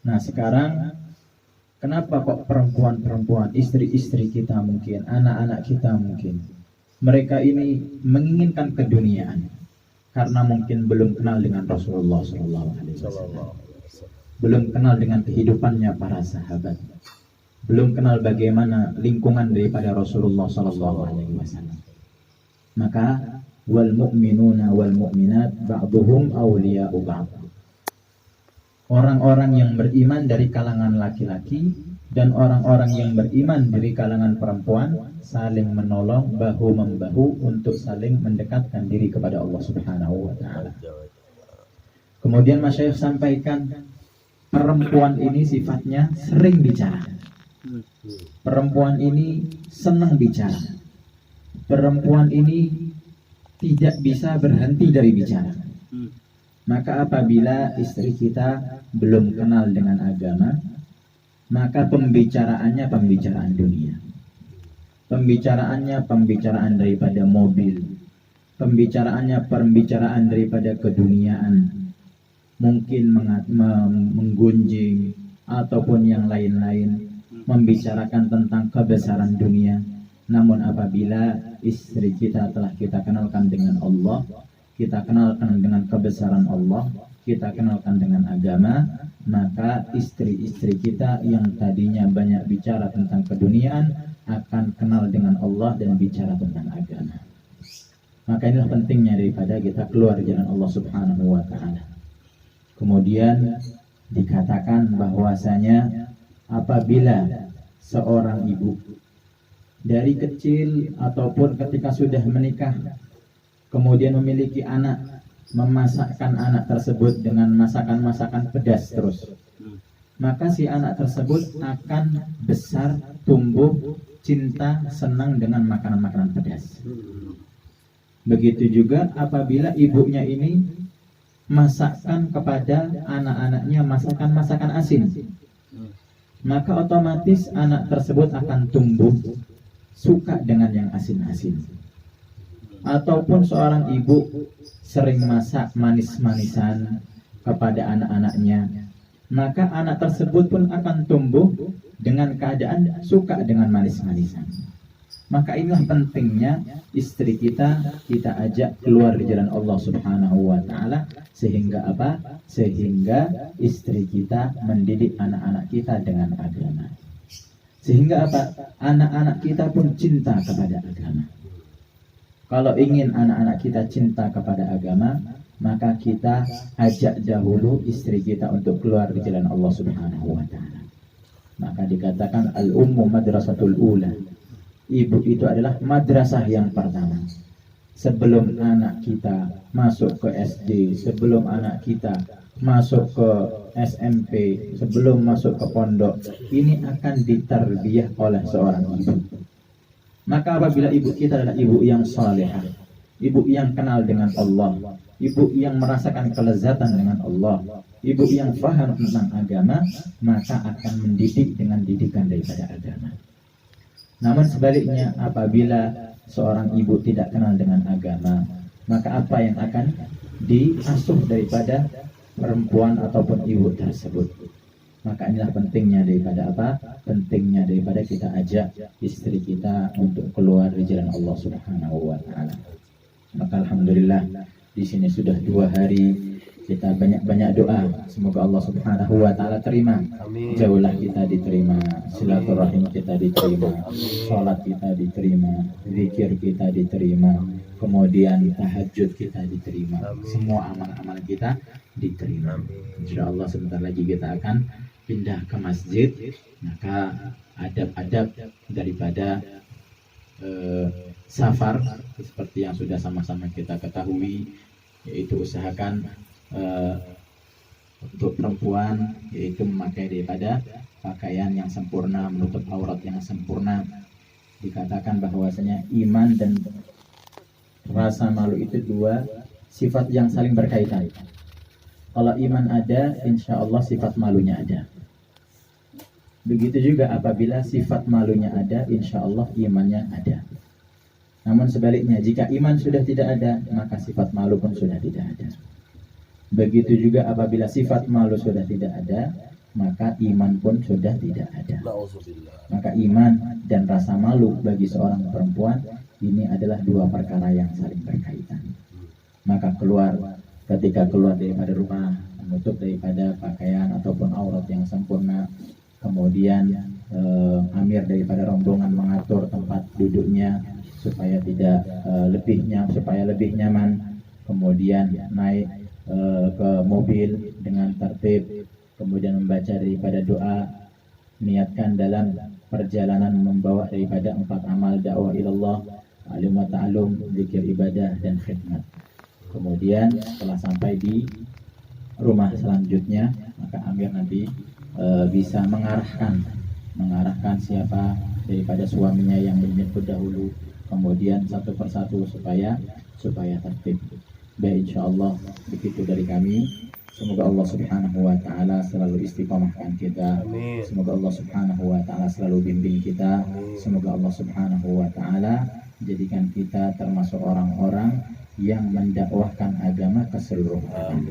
Nah sekarang kenapa kok perempuan-perempuan, istri-istri kita mungkin, anak-anak kita mungkin, mereka ini menginginkan keduniaan karena mungkin belum kenal dengan Rasulullah SAW, belum kenal dengan kehidupannya para sahabat, belum kenal bagaimana lingkungan daripada Rasulullah SAW. Maka wal mu'minuna wal mu'minat ba'duhum awliya'u ba'd. Orang-orang yang beriman dari kalangan laki-laki dan orang-orang yang beriman dari kalangan perempuan saling menolong bahu-membahu untuk saling mendekatkan diri kepada Allah Subhanahu wa taala. Kemudian Masyayikh sampaikan perempuan ini sifatnya sering bicara. Perempuan ini senang bicara. Perempuan ini tidak bisa berhenti dari bicara. Maka apabila istri kita belum kenal dengan agama, maka pembicaraannya pembicaraan dunia. Pembicaraannya pembicaraan daripada mobil. Pembicaraannya pembicaraan daripada keduniaan. Mungkin menggunjing ataupun yang lain-lain, membicarakan tentang kebesaran dunia. Namun apabila istri kita telah kita kenalkan dengan Allah, kita kenalkan dengan kebesaran Allah, kita kenalkan dengan agama, maka istri-istri kita yang tadinya banyak bicara tentang keduniaan akan kenal dengan Allah dan bicara tentang agama. Maka inilah pentingnya daripada kita keluar jalan Allah Subhanahu wa taala. Kemudian dikatakan bahwasanya apabila seorang ibu dari kecil ataupun ketika sudah menikah kemudian memiliki anak, memasakkan anak tersebut dengan masakan-masakan pedas terus, maka si anak tersebut akan besar, tumbuh, cinta, senang dengan makanan-makanan pedas. Begitu juga apabila ibunya ini masakkan kepada anak-anaknya masakan-masakan asin, maka otomatis anak tersebut akan tumbuh suka dengan yang asin-asin. Ataupun seorang ibu sering masak manis-manisan kepada anak-anaknya, maka anak tersebut pun akan tumbuh dengan keadaan suka dengan manis-manisan. Maka inilah pentingnya istri kita ajak keluar di jalan Allah Subhanahu wa taala, sehingga apa? Sehingga istri kita mendidik anak-anak kita dengan agama. Sehingga apa? Anak-anak kita pun cinta kepada agama. Kalau ingin anak-anak kita cinta kepada agama, maka kita ajak dahulu istri kita untuk keluar di jalan Allah Subhanahu wa taala. Maka dikatakan al-ummu madrasatul ula. Ibu itu adalah madrasah yang pertama. Sebelum anak kita masuk ke SD, sebelum anak kita masuk ke SMP, sebelum masuk ke pondok, ini akan ditarbiyah oleh seorang ibu. Maka apabila ibu kita adalah ibu yang salehah, ibu yang kenal dengan Allah, ibu yang merasakan kelezatan dengan Allah, ibu yang faham tentang agama, maka akan mendidik dengan didikan daripada agama. Namun sebaliknya, apabila seorang ibu tidak kenal dengan agama, maka apa yang akan diasuh daripada perempuan ataupun ibu tersebut? Maka inilah pentingnya daripada apa? Pentingnya daripada kita ajak istri kita untuk keluar di jalan Allah Subhanahu wa taala. Maka alhamdulillah di sini sudah 2 hari kita banyak-banyak doa, semoga Allah Subhanahu wa taala terima. Jauhlah kita diterima, silaturahim kita diterima, salat kita diterima, zikir kita diterima, kemudian tahajud kita diterima, semua amal-amal kita diterima. Insyaallah sebentar lagi kita akan pindah ke masjid. Maka adab-adab daripada safar seperti yang sudah sama-sama kita ketahui, yaitu usahakan untuk perempuan yaitu memakai daripada pakaian yang sempurna, menutup aurat yang sempurna. Dikatakan bahwasanya iman dan rasa malu itu 2 sifat yang saling berkaitan. Kalau iman ada, insya Allah sifat malunya ada. Begitu juga apabila sifat malunya ada, insya Allah imannya ada. Namun sebaliknya, jika iman sudah tidak ada, maka sifat malu pun sudah tidak ada. Begitu juga apabila sifat malu sudah tidak ada, maka iman pun sudah tidak ada. Maka iman dan rasa malu bagi seorang perempuan ini adalah dua perkara yang saling berkaitan. Maka ketika keluar daripada rumah, menutup daripada pakaian ataupun aurat yang sempurna, kemudian amir daripada rombongan mengatur tempat duduknya supaya supaya lebih nyaman, kemudian naik ke mobil dengan tertib, kemudian membaca daripada doa, niatkan dalam perjalanan membawa daripada 4 amal dakwah ilallah, alim wa ta'alum, zikir, ibadah, dan khidmat. Kemudian setelah sampai di rumah selanjutnya, maka amir nanti bisa mengarahkan siapa daripada suaminya yang menjemput dahulu, kemudian satu persatu supaya tertib. Baik, insyaallah begitu dari kami. Semoga Allah Subhanahu wa taala selalu istiqomahkan kita. Semoga Allah Subhanahu wa taala selalu bimbing kita. Semoga Allah Subhanahu wa taala jadikan kita termasuk orang-orang yang mendakwahkan agama keseluruhan.